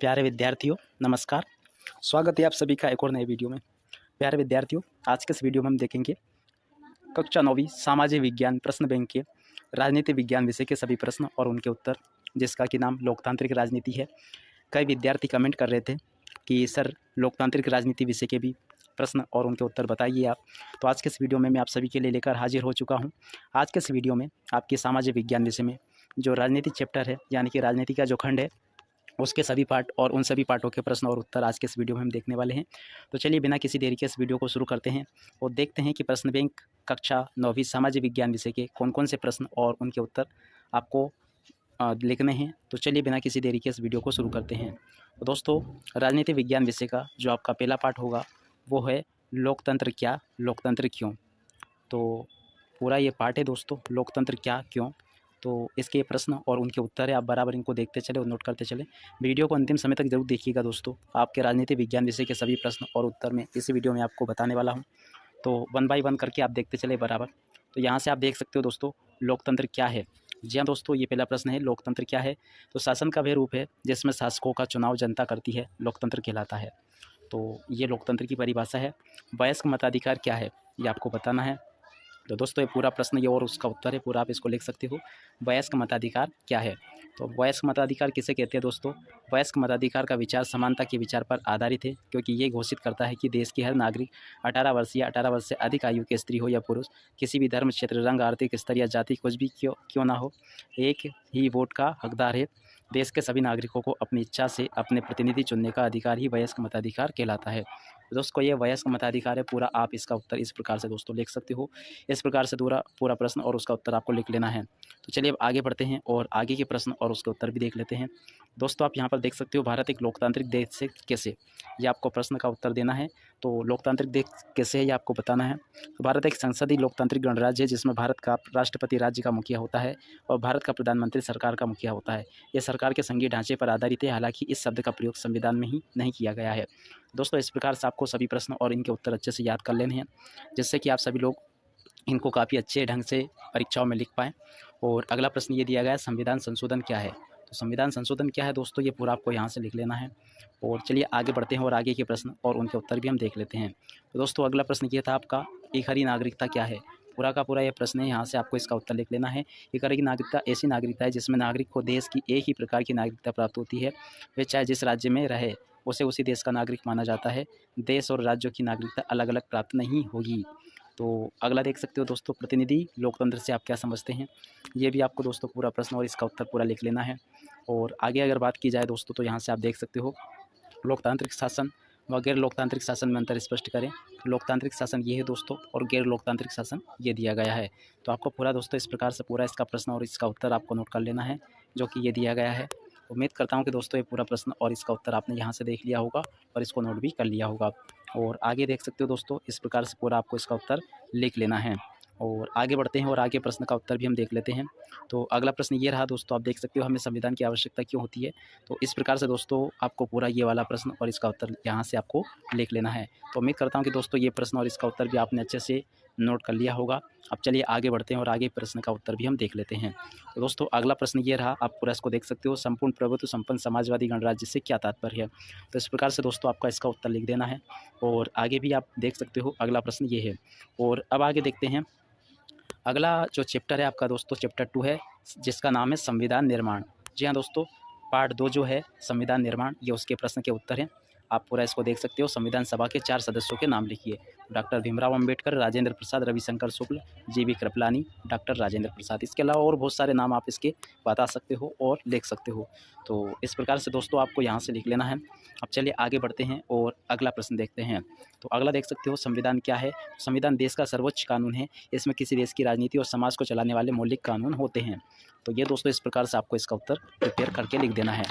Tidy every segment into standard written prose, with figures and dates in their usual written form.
प्यारे विद्यार्थियों, नमस्कार। स्वागत है आप सभी का एक और नए वीडियो में। प्यारे विद्यार्थियों, आज के इस वीडियो में हम देखेंगे कक्षा 9वीं सामाजिक विज्ञान प्रश्न बैंक के राजनीति विज्ञान विषय के सभी प्रश्न और उनके उत्तर, जिसका कि नाम लोकतांत्रिक राजनीति है। कई विद्यार्थी कमेंट कर रहे थे कि सर लोकतांत्रिक राजनीति विषय के भी प्रश्न और उनके उत्तर बताइए आप। तो आज के इस वीडियो में मैं आप सभी के लिए लेकर हाजिर हो चुका हूँ। आज के इस वीडियो में आपके सामाजिक विज्ञान विषय में जो राजनीति चैप्टर है, यानी कि राजनीति का जो खंड है, उसके सभी पार्ट और उन सभी पार्टों के प्रश्न और उत्तर आज के इस वीडियो में हम देखने वाले हैं। तो चलिए बिना किसी देरी के इस वीडियो को शुरू करते हैं और देखते हैं कि प्रश्न बैंक कक्षा 9वीं सामाजिक विज्ञान विषय के कौन कौन से प्रश्न और उनके उत्तर आपको लिखने हैं। तो चलिए बिना किसी देरी के इस वीडियो को शुरू करते हैं। तो दोस्तों, राजनीति विज्ञान विषय का जो आपका पहला पार्ट होगा वो है लोकतंत्र क्या, लोकतंत्र क्यों। तो पूरा ये पार्ट है दोस्तों, लोकतंत्र क्या क्यों। तो इसके प्रश्न और उनके उत्तर है, आप बराबर इनको देखते चले और नोट करते चले। वीडियो को अंतिम समय तक जरूर देखिएगा दोस्तों। आपके राजनीति विज्ञान विषय के सभी प्रश्न और उत्तर में इस वीडियो में आपको बताने वाला हूं, तो 1 बाय 1 करके आप देखते चले बराबर। तो यहाँ से आप देख सकते हो दोस्तों, लोकतंत्र क्या है। जी हाँ दोस्तों, ये पहला प्रश्न है, लोकतंत्र क्या है। तो शासन का वह रूप है जिसमें शासकों का चुनाव जनता करती है, लोकतंत्र कहलाता है। तो ये लोकतंत्र की परिभाषा है। वयस्क मताधिकार क्या है, ये आपको बताना है। तो दोस्तों, ये पूरा प्रश्न ये और उसका उत्तर है, पूरा आप इसको लिख सकते हो। वयस्क मताधिकार क्या है। तो वयस्क मताधिकार किसे कहते हैं दोस्तों। वयस्क मताधिकार का विचार समानता के विचार पर आधारित है, क्योंकि ये घोषित करता है कि देश के हर नागरिक 18 वर्ष या 18 वर्ष से अधिक आयु के स्त्री हो या पुरुष, किसी भी धर्म, क्षेत्र, रंग, आर्थिक स्तर या जाति कुछ भी क्यों ना हो, एक ही वोट का हकदार है। देश के सभी नागरिकों को अपनी इच्छा से अपने प्रतिनिधि चुनने का अधिकार ही वयस्क मताधिकार कहलाता है। दोस्तों, ये वयस्क मताधिकार है। पूरा आप इसका उत्तर इस प्रकार से दोस्तों लिख सकते हो। इस प्रकार से पूरा प्रश्न और उसका उत्तर आपको लिख लेना है। तो चलिए अब आगे बढ़ते हैं और आगे के प्रश्न और उसके उत्तर भी देख लेते हैं। दोस्तों, आप यहाँ पर देख सकते हो, भारत एक लोकतांत्रिक देश से कैसे, ये आपको प्रश्न का उत्तर देना है। तो लोकतांत्रिक देश कैसे है ये आपको बताना है। तो भारत एक संसदीय लोकतांत्रिक गणराज्य है, जिसमें भारत का राष्ट्रपति राज्य का मुखिया होता है और भारत का प्रधानमंत्री सरकार का मुखिया होता है। ये सरकार के संघीय ढांचे पर आधारित है, हालांकि इस शब्द का प्रयोग संविधान में ही नहीं किया गया है। दोस्तों, इस प्रकार से आपको सभी प्रश्न और इनके उत्तर अच्छे से याद कर लेने हैं, जिससे कि आप सभी लोग इनको काफ़ी अच्छे ढंग से परीक्षाओं में लिख पाएँ। और अगला प्रश्न ये दिया गया है, संविधान संशोधन क्या है। तो संविधान संशोधन क्या है दोस्तों, ये पूरा आपको यहाँ से लिख लेना है। और चलिए आगे बढ़ते हैं और आगे के प्रश्न और उनके उत्तर भी हम देख लेते हैं। तो दोस्तों, अगला प्रश्न ये था आपका, एक हरी नागरिकता क्या है। पूरा का पूरा ये प्रश्न है, यहाँ से आपको इसका उत्तर लिख लेना है। एक हरी नागरिकता ऐसी नागरिकता है जिसमें नागरिक को देश की एक ही प्रकार की नागरिकता प्राप्त होती है। वे चाहे जिस राज्य में रहे उसे उसी देश का नागरिक माना जाता है। देश और राज्यों की नागरिकता अलग अलग प्राप्त नहीं होगी। तो अगला देख सकते हो दोस्तों, प्रतिनिधि लोकतंत्र से आप क्या समझते हैं। ये भी आपको दोस्तों पूरा प्रश्न और इसका उत्तर पूरा लिख लेना है। और आगे अगर बात की जाए दोस्तों, तो यहाँ से आप देख सकते हो, लोकतांत्रिक शासन व गैर लोकतांत्रिक शासन में अंतर स्पष्ट करें। लोकतांत्रिक शासन ये है दोस्तों और गैर लोकतांत्रिक शासन ये दिया गया है। तो आपको पूरा दोस्तों इस प्रकार से पूरा इसका प्रश्न और इसका उत्तर आपको नोट कर लेना है, जो कि ये दिया गया है। उम्मीद करता हूँ कि दोस्तों ये पूरा प्रश्न और इसका उत्तर आपने यहाँ से देख लिया होगा और इसको नोट भी कर लिया होगा। और आगे देख सकते हो दोस्तों, इस प्रकार से पूरा आपको इसका उत्तर लिख लेना है। और आगे बढ़ते हैं और आगे प्रश्न का उत्तर भी हम देख लेते हैं। तो अगला प्रश्न ये रहा दोस्तों, आप देख सकते हो, हमें संविधान की आवश्यकता क्यों होती है। तो इस प्रकार से दोस्तों आपको पूरा ये वाला प्रश्न और इसका उत्तर यहाँ से आपको लिख लेना है। तो उम्मीद करता हूँ कि दोस्तों ये प्रश्न और इसका उत्तर भी आपने अच्छे से नोट कर लिया होगा। अब चलिए आगे बढ़ते हैं और आगे प्रश्न का उत्तर भी हम देख लेते हैं। तो दोस्तों, अगला प्रश्न ये रहा, आप पूरा इसको देख सकते हो, संपूर्ण प्रभुत्व संपन्न समाजवादी गणराज्य से क्या तात्पर्य है। तो इस प्रकार से दोस्तों आपका इसका उत्तर लिख देना है। और आगे भी आप देख सकते हो, अगला प्रश्न ये है। और अब आगे देखते हैं, अगला जो चैप्टर है आपका दोस्तों, चैप्टर 2 है, जिसका नाम है संविधान निर्माण। जी हाँ दोस्तों, पार्ट 2 जो है संविधान निर्माण, ये उसके प्रश्न के उत्तर हैं। आप पूरा इसको देख सकते हो। संविधान सभा के 4 सदस्यों के नाम लिखिए। Doctor Bhimrao Ambedkar, Rajendra Prasad, Ravishankar Shukla, GB Kripalani, doctor Rajendra Prasad. इसके अलावा और बहुत सारे नाम आप इसके बता सकते हो और लिख सकते हो। तो इस प्रकार से दोस्तों आपको यहाँ से लिख लेना है। अब चलिए आगे बढ़ते हैं और अगला प्रश्न देखते हैं। तो अगला देख सकते हो, संविधान क्या है। संविधान देश का सर्वोच्च कानून है। इसमें किसी देश की राजनीति और समाज को चलाने वाले मौलिक कानून होते हैं। तो ये दोस्तों इस प्रकार से आपको इसका उत्तर प्रिपेयर करके लिख देना है।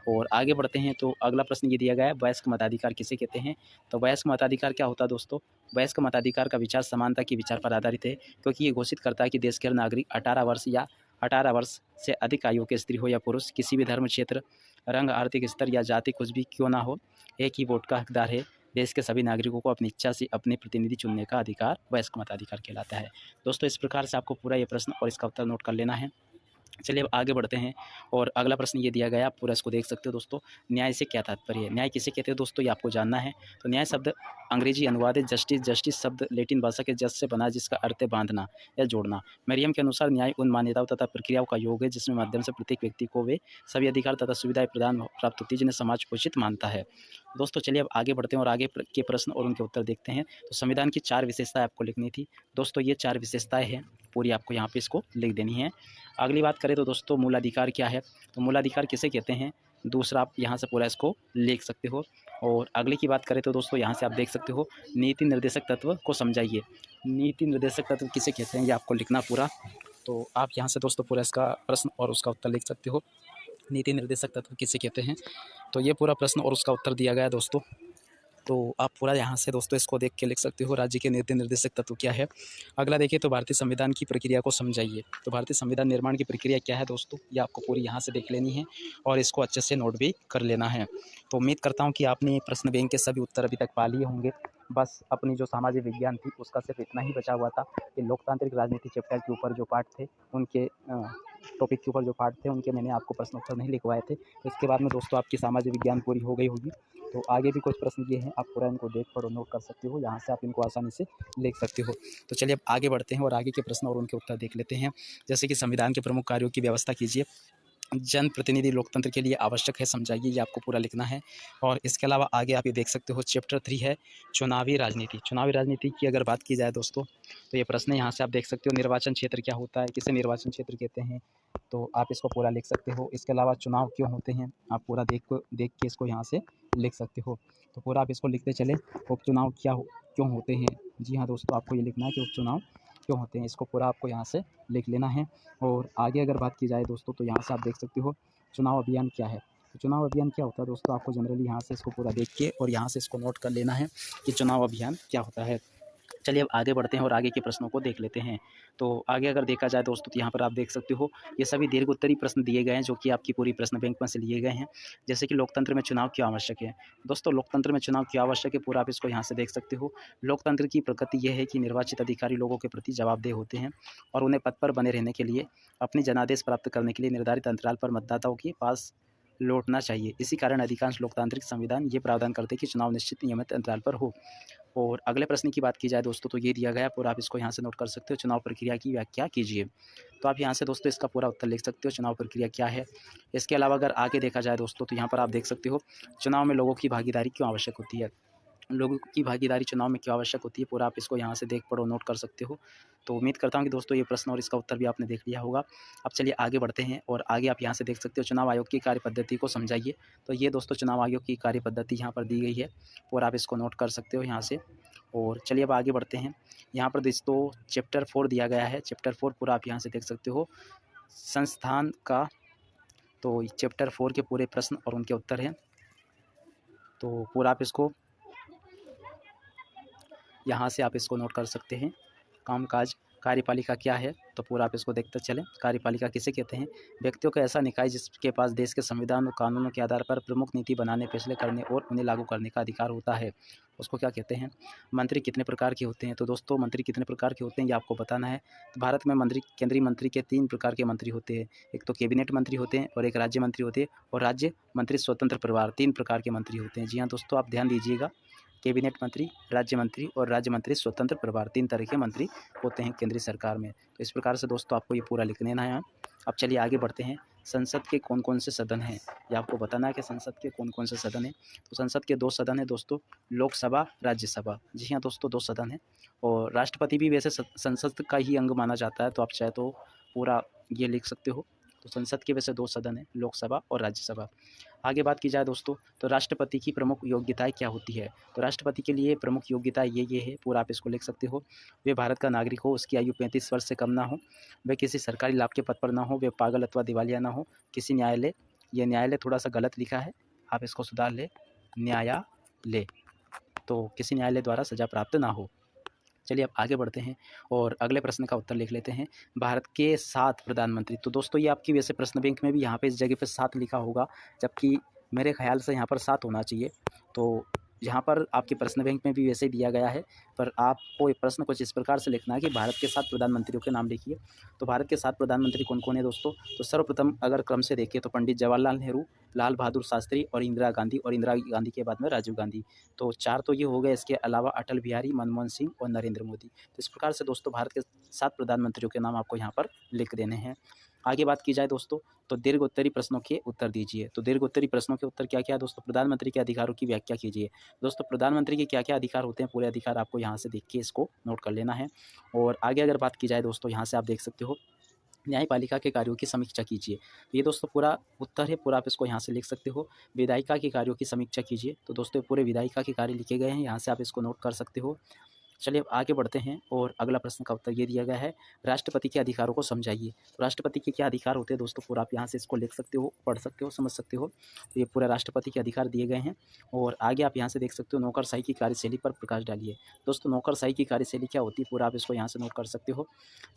और आगे बढ़ते हैं। तो अगला प्रश्न ये दिया गया है, वयस्क मताधिकार किसे कहते हैं। तो वयस्क मताधिकार क्या होता है दोस्तों। वयस्क मताधिकार का विचार समानता के विचार पर आधारित है, क्योंकि ये घोषित करता है कि देश के हर नागरिक 18 वर्ष या 18 वर्ष से अधिक आयु के स्त्री हो या पुरुष, किसी भी धर्म, क्षेत्र, रंग, आर्थिक स्तर या जाति कुछ भी क्यों ना हो, एक ही वोट का हकदार है। देश के सभी नागरिकों को अपनी इच्छा से अपने प्रतिनिधि चुनने का अधिकार वयस्क मताधिकार कहलाता है। दोस्तों, इस प्रकार से आपको पूरा ये प्रश्न और इसका उत्तर नोट कर लेना है। चलिए अब आगे बढ़ते हैं और अगला प्रश्न ये दिया गया, आप पूरा इसको देख सकते हो दोस्तों। न्याय से क्या तात्पर्य है? न्याय किसे कहते हैं दोस्तों, ये आपको जानना है। तो न्याय शब्द अंग्रेजी अनुवाद है जस्टिस। जस्टिस शब्द लैटिन भाषा के जस्ट से बना है, जिसका अर्थ है बांधना या जोड़ना। मरियम के अनुसार न्याय उन मान्यताओं तथा प्रक्रियाओं का योग है जिसमें माध्यम से प्रत्येक व्यक्ति को वे सभी अधिकार तथा सुविधाएं प्रदान प्राप्त होती है जिन्हें समाज उचित मानता है। दोस्तों चलिए अब आगे बढ़ते हैं और आगे के प्रश्न और उनके उत्तर देखते हैं। तो संविधान की 4 विशेषताएं आपको लिखनी थी दोस्तों। ये 4 विशेषताएं हैं, पूरी आपको यहाँ पे इसको लिख देनी है। अगली बात करें तो दोस्तों मूलाधिकार क्या है? तो मूलाधिकार किसे कहते हैं? दूसरा आप यहाँ से पूरा इसको लिख सकते हो। और अगले की बात करें तो दोस्तों यहाँ से आप देख सकते हो, नीति निर्देशक तत्व को समझाइए। नीति निर्देशक तत्व किसे कहते हैं, ये आपको लिखना पूरा। तो आप यहाँ से दोस्तों पूरा इसका प्रश्न और उसका उत्तर लिख सकते हो। नीति निर्देशक तत्व किसे कहते हैं, तो ये पूरा प्रश्न और उसका उत्तर दिया गया है दोस्तों। तो आप पूरा यहाँ से दोस्तों इसको देख के लिख सकते हो, राज्य के नीति निर्देशक तत्व क्या है। अगला देखिए तो भारतीय संविधान की प्रक्रिया को समझाइए। तो भारतीय संविधान निर्माण की प्रक्रिया क्या है दोस्तों, ये आपको पूरी यहाँ से देख लेनी है और इसको अच्छे से नोट भी कर लेना है। तो उम्मीद करता हूँ कि आपने प्रश्न बैंक के सभी उत्तर अभी तक पा लिए होंगे। बस अपनी जो सामाजिक विज्ञान थी उसका सिर्फ इतना ही बचा हुआ था कि लोकतांत्रिक राजनीति चैप्टर के ऊपर जो पार्ट थे, उनके टॉपिक के ऊपर जो पार्ट थे उनके मैंने आपको प्रश्न उत्तर नहीं लिखवाए थे। इसके बाद में दोस्तों आपकी सामाजिक विज्ञान पूरी हो गई होगी। तो आगे भी कुछ प्रश्न ये हैं, आप पूरा इनको देख पढ़ो नोट कर सकते हो, यहाँ से आप इनको आसानी से लिख सकते हो। तो चलिए अब आगे बढ़ते हैं और आगे के प्रश्न और उनके उत्तर देख लेते हैं। जैसे कि संविधान के प्रमुख कार्यों की व्यवस्था कीजिए। जनप्रतिनिधि लोकतंत्र के लिए आवश्यक है, समझाइए, ये आपको पूरा लिखना है। और इसके अलावा आगे आप ये देख सकते हो चैप्टर 3 है चुनावी राजनीति। चुनावी राजनीति की अगर बात की जाए दोस्तों तो ये प्रश्न यहाँ से आप देख सकते हो, निर्वाचन क्षेत्र क्या होता है, किसे निर्वाचन क्षेत्र कहते हैं, तो आप इसको पूरा लिख सकते हो। इसके अलावा चुनाव क्यों होते हैं, आप पूरा देख के इसको यहाँ से लिख सकते हो। तो पूरा आप इसको लिखते चले। उपचुनाव क्यों होते हैं, जी हाँ दोस्तों आपको ये लिखना है कि उपचुनाव क्यों होते हैं, इसको पूरा आपको यहाँ से लिख लेना है। और आगे अगर बात की जाए दोस्तों तो यहाँ से आप देख सकते हो चुनाव अभियान क्या है। तो चुनाव अभियान क्या होता है दोस्तों, आपको जनरली यहाँ से इसको पूरा देख के और यहाँ से इसको नोट कर लेना है कि चुनाव अभियान क्या होता है। चलिए अब आगे बढ़ते हैं और आगे के प्रश्नों को देख लेते हैं। तो आगे अगर देखा जाए दोस्तों तो यहाँ पर आप देख सकते हो ये सभी दीर्घ उत्तरीय प्रश्न दिए गए हैं जो कि आपकी पूरी प्रश्न बैंक में से लिए गए हैं। जैसे कि लोकतंत्र में चुनाव क्यों आवश्यक है दोस्तों, लोकतंत्र में चुनाव क्यों आवश्यक है पूरा आप इसको यहाँ से देख सकते हो। लोकतंत्र की प्रकृति यह है कि निर्वाचित अधिकारी लोगों के प्रति जवाबदेह होते हैं और उन्हें पद पर बने रहने के लिए अपनी जनादेश प्राप्त करने के लिए निर्धारित अंतराल पर मतदाताओं के पास लौटना चाहिए। इसी कारण अधिकांश लोकतांत्रिक संविधान ये प्रावधान करते हैं कि चुनाव निश्चित नियमित अंतराल पर हो। और अगले प्रश्न की बात की जाए दोस्तों तो ये दिया गया पूरा, आप इसको यहाँ से नोट कर सकते हो, चुनाव प्रक्रिया की व्याख्या कीजिए। तो आप यहाँ से दोस्तों इसका पूरा उत्तर लिख सकते हो, चुनाव प्रक्रिया क्या है। इसके अलावा अगर आगे देखा जाए दोस्तों तो यहाँ पर आप देख सकते हो चुनाव में लोगों की भागीदारी क्यों आवश्यक होती है। लोगों की भागीदारी चुनाव में क्यों आवश्यक होती है, पूरा आप इसको यहाँ से देख पढ़ो नोट कर सकते हो। तो उम्मीद करता हूँ कि दोस्तों ये प्रश्न और इसका उत्तर भी आपने देख लिया होगा। अब चलिए आगे बढ़ते हैं और आगे आप यहाँ से देख सकते हो चुनाव आयोग की कार्य पद्धति को समझाइए। तो ये दोस्तों चुनाव आयोग की कार्य पद्धति यहाँ पर दी गई है और आप इसको नोट कर सकते हो यहाँ से। और चलिए अब आगे बढ़ते हैं। यहाँ पर दोस्तों चैप्टर 4 दिया गया है, चैप्टर 4 पूरा आप यहाँ से देख सकते हो संस्थान का। तो चैप्टर 4 के पूरे प्रश्न और उनके उत्तर हैं। तो पूरा आप इसको यहाँ से आप इसको नोट कर सकते हैं। कामकाज कार्यपालिका क्या है, तो पूरा आप इसको देखते चलें। कार्यपालिका किसे कहते हैं, व्यक्तियों का ऐसा निकाय जिसके पास देश के संविधान और कानूनों के आधार पर प्रमुख नीति बनाने, फैसले करने और उन्हें लागू करने का अधिकार होता है, उसको क्या कहते हैं। मंत्री कितने प्रकार के होते हैं, तो दोस्तों मंत्री कितने प्रकार के होते हैं ये आपको बताना है। तो भारत में केंद्रीय मंत्री के 3 प्रकार के मंत्री होते हैं, एक तो कैबिनेट मंत्री होते हैं और एक राज्य मंत्री होते हैं और राज्य मंत्री स्वतंत्र प्रभार, 3 प्रकार के मंत्री होते हैं। जी हाँ दोस्तों आप ध्यान दीजिएगा, कैबिनेट मंत्री, राज्य मंत्री और राज्य मंत्री स्वतंत्र प्रभार, 3 तरह के मंत्री होते हैं केंद्रीय सरकार में। तो इस प्रकार से दोस्तों आपको ये पूरा लिख लेना है। अब चलिए आगे बढ़ते हैं। संसद के कौन कौन से सदन हैं, ये आपको बताना है कि संसद के कौन कौन से सदन हैं। तो संसद के 2 सदन हैं दोस्तों, लोकसभा, राज्यसभा। जी हाँ दोस्तों 2 सदन हैं और राष्ट्रपति भी वैसे संसद का ही अंग माना जाता है, तो आप चाहे तो पूरा ये लिख सकते हो। तो संसद के वैसे 2 सदन हैं, लोकसभा और राज्यसभा। आगे बात की जाए दोस्तों तो राष्ट्रपति की प्रमुख योग्यताएं क्या होती है, तो राष्ट्रपति के लिए प्रमुख योग्यता ये है, पूरा आप इसको लिख सकते हो। वे भारत का नागरिक हो, उसकी आयु 35 वर्ष से कम ना हो, वे किसी सरकारी लाभ के पद पर ना हो, वे पागल अथवा दिवालिया ना हो, किसी न्यायालय, यह न्यायालय थोड़ा सा गलत लिखा है, आप इसको सुधार ले, न्यायालय, तो किसी न्यायालय द्वारा सजा प्राप्त ना हो। चलिए अब आगे बढ़ते हैं और अगले प्रश्न का उत्तर लिख लेते हैं। भारत के 7 प्रधानमंत्री, तो दोस्तों ये आपकी वैसे प्रश्न बैंक में भी यहाँ पे इस जगह पे 7 लिखा होगा, जबकि मेरे ख्याल से यहाँ पर 7 होना चाहिए। तो यहाँ पर आपके प्रश्न बैंक में भी वैसे ही दिया गया है, पर आपको ये प्रश्न कुछ इस प्रकार से लिखना है कि भारत के 7 प्रधानमंत्रियों के नाम लिखिए। तो भारत के 7 प्रधानमंत्री कौन-कौन है दोस्तों? तो सर्वप्रथम अगर क्रम से देखें तो पंडित जवाहरलाल नेहरू, लाल बहादुर शास्त्री और इंदिरा गांधी, और इंदिरा गांधी के बाद में राजीव गांधी। तो 4 तो ये हो गए, इसके अलावा अटल बिहारी, मनमोहन सिंह और नरेंद्र मोदी। तो इस प्रकार से दोस्तों भारत के 7 प्रधानमंत्रियों के नाम आपको यहाँ पर लिख देने हैं। आगे बात की जाए दोस्तों, तो दीर्घ उत्तरी प्रश्नों के उत्तर दीजिए। तो दीर्घ उत्तरी प्रश्नों के उत्तर क्या-क्या है दोस्तों? प्रधानमंत्री के अधिकारों की व्याख्या कीजिए। दोस्तों प्रधानमंत्री के क्या-क्या अधिकार होते हैं, पूरे अधिकार आपको यहाँ से देख के इसको नोट कर लेना है। और आगे अगर बात की जाए दोस्तों, यहाँ से आप देख सकते हो न्यायपालिका के कार्यों की समीक्षा कीजिए। ये दोस्तों पूरा उत्तर है, पूरा आप इसको यहाँ से लिख सकते हो। विधायिका के कार्यों की समीक्षा कीजिए। तो दोस्तों पूरे विधायिका के कार्य लिखे गए हैं, यहाँ से आप इसको नोट कर सकते हो। चलिए अब आगे बढ़ते हैं और अगला प्रश्न का उत्तर ये दिया गया है, राष्ट्रपति के अधिकारों को समझाइए। तो राष्ट्रपति के क्या अधिकार होते हैं दोस्तों, पूरा आप यहाँ से इसको लिख सकते हो, पढ़ सकते हो, समझ सकते हो। तो ये पूरा राष्ट्रपति के अधिकार दिए गए हैं। और आगे आप यहाँ से देख सकते हो, नौकरशाही की कार्यशैली पर प्रकाश डालिए। दोस्तों नौकरशाही की कार्यशैली क्या होती है, पूरा आप इसको यहाँ से नोट कर सकते हो।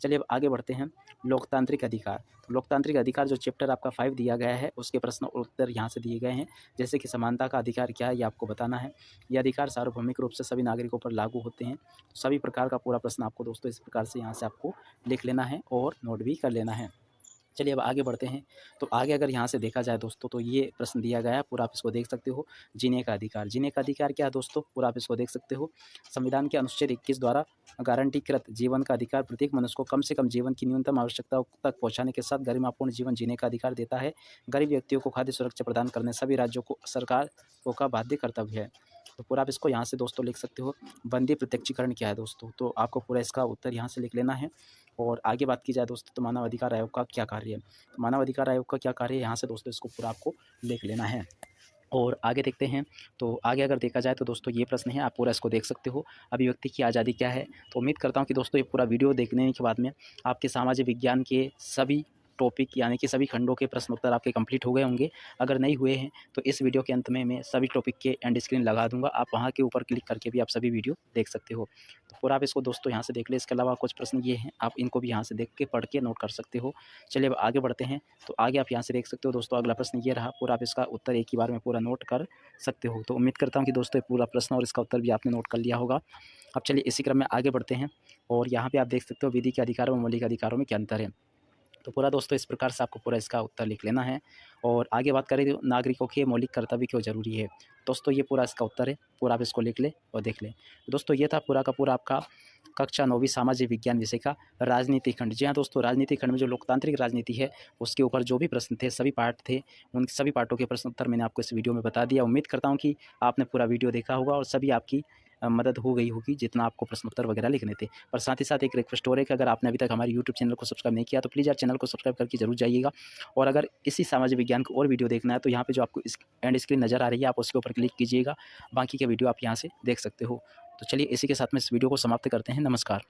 चलिए अब आगे बढ़ते हैं, लोकतांत्रिक अधिकार। तो लोकतांत्रिक अधिकार जो चैप्टर आपका 5 दिया गया है, उसके प्रश्न और उत्तर यहाँ से दिए गए हैं। जैसे कि समानता का अधिकार क्या है, ये आपको बताना है। ये अधिकार सार्वभौमिक रूप से सभी नागरिकों पर लागू होते हैं। सभी प्रकार का पूरा प्रश्न आपको दोस्तों इस प्रकार से यहाँ से आपको लिख लेना है और नोट भी कर लेना है। चलिए अब आगे बढ़ते हैं। तो आगे अगर यहाँ से देखा जाए दोस्तों, तो ये प्रश्न दिया गया है, पूरा आप इसको देख सकते हो। जीने का अधिकार, जीने का अधिकार क्या है दोस्तों, पूरा आप इसको देख सकते हो। संविधान के अनुच्छेद 21 द्वारा गारंटीकृत जीवन का अधिकार प्रत्येक मनुष्य को कम से कम जीवन की न्यूनतम आवश्यकताओं तक पहुँचाने के साथ गरिमापूर्ण जीवन जीने का अधिकार देता है। गरीब व्यक्तियों को खाद्य सुरक्षा प्रदान करने सभी राज्यों को सरकारों का बाध्य कर्तव्य है। तो पूरा आप इसको यहाँ से दोस्तों लिख सकते हो। बंदी प्रत्यक्षीकरण क्या है दोस्तों, तो आपको पूरा इसका उत्तर यहाँ से लिख लेना है। और आगे बात की जाए दोस्तों, तो मानव अधिकार आयोग का क्या कार्य है। तो मानव अधिकार आयोग का क्या कार्य है, यहाँ से दोस्तों इसको पूरा आपको लिख लेना है। और आगे देखते हैं, तो आगे अगर देखा जाए तो दोस्तों ये प्रश्न है, आप पूरा इसको देख सकते हो। अभिव्यक्ति की आज़ादी क्या है। तो उम्मीद करता हूँ कि दोस्तों ये पूरा वीडियो देखने के बाद में आपके सामाजिक विज्ञान के सभी टॉपिक यानी कि सभी खंडों के प्रश्न उत्तर आपके कंप्लीट हो गए होंगे। अगर नहीं हुए हैं तो इस वीडियो के अंत में मैं सभी टॉपिक के एंड स्क्रीन लगा दूंगा, आप वहाँ के ऊपर क्लिक करके भी आप सभी वीडियो देख सकते हो। तो पूरा आप इसको दोस्तों यहाँ से देख ले। इसके अलावा कुछ प्रश्न ये हैं, आप इनको भी यहाँ से देख के पढ़ के नोट कर सकते हो। चलिए अब आगे बढ़ते हैं। तो आगे आप यहाँ से देख सकते हो दोस्तों, अगला प्रश्न ये रहा, पूरा आप इसका उत्तर एक ही बार में पूरा नोट कर सकते हो। तो उम्मीद करता हूँ कि दोस्तों ये पूरा प्रश्न और इसका उत्तर भी आपने नोट कर लिया होगा। अब चलिए इसी क्रम में आगे बढ़ते हैं। और यहाँ पे आप देख सकते हो, विधि के अधिकारों और मौलिक अधिकारों में क्या अंतर है। तो पूरा दोस्तों इस प्रकार से आपको पूरा इसका उत्तर लिख लेना है। और आगे बात करें तो नागरिकों के मौलिक कर्तव्य क्यों जरूरी है। दोस्तों ये पूरा इसका उत्तर है, पूरा आप इसको लिख ले और देख ले। दोस्तों ये था पूरा का पूरा आपका कक्षा 9वीं सामाजिक विज्ञान विषय का राजनीति खंड। जी हाँ दोस्तों, राजनीति खंड में जो लोकतांत्रिक राजनीति है उसके ऊपर जो भी प्रश्न थे, सभी पार्ट थे, उन सभी पार्टों के प्रश्न उत्तर मैंने आपको इस वीडियो में बता दिया। उम्मीद करता हूँ कि आपने पूरा वीडियो देखा होगा और सभी आपकी मदद हो गई होगी, जितना आपको प्रश्न उत्तर वगैरह लिखने थे। पर साथ ही साथ एक रिक्वेस्ट हो रही है कि अगर आपने अभी तक हमारे यूट्यूब चैनल को सब्सक्राइब नहीं किया तो प्लीज़ यार चैनल को सब्सक्राइब करके जरूर जाइएगा। और अगर इसी सामाजिक विज्ञान को और वीडियो देखना है तो यहाँ पे जो आपको इस एंड स्क्रीन नज़र आ रही है, आप उसके ऊपर क्लिक कीजिएगा, बाकी के वीडियो आप यहाँ से देख सकते हो। तो चलिए इसी के साथ में इस वीडियो को समाप्त करते हैं। नमस्कार।